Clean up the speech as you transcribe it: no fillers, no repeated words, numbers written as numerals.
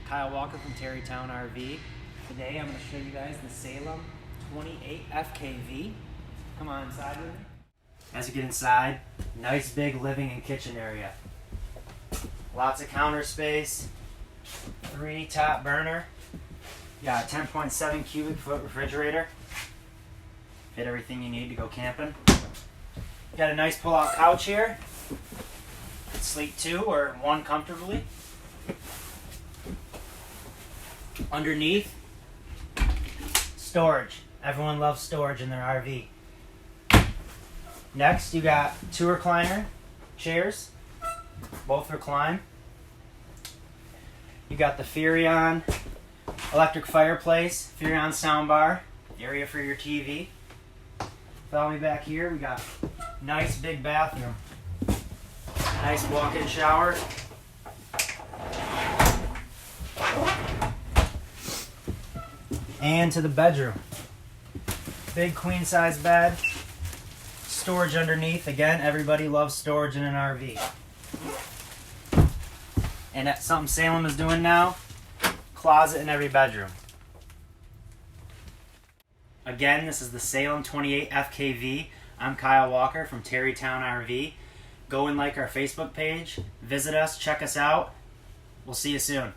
Kyle Walker from TerryTown RV. Today I'm going to show you guys the Salem 28 FKV. Come on inside with me. As you get inside, nice big living and kitchen area. Lots of counter space, 3 top burner. You got a 10.7 cubic foot refrigerator. Fit everything you need to go camping. You got a nice pull-out couch here. Could sleep 2 or 1 comfortably. Underneath, storage. Everyone loves storage in their RV. Next, you got 2 recliner chairs. Both recline. You got the Furrion electric fireplace, Furrion soundbar, area for your TV. Follow me back here. We got nice big bathroom. Nice walk-in shower. And to the bedroom. Big queen size bed. Storage underneath. Again, everybody loves storage in an RV. And that's something Salem is doing now. Closet in every bedroom. Again, this is the Salem 28 FKV. I'm Kyle Walker from TerryTown RV. Go and like our Facebook page. Visit us. Check us out. We'll see you soon.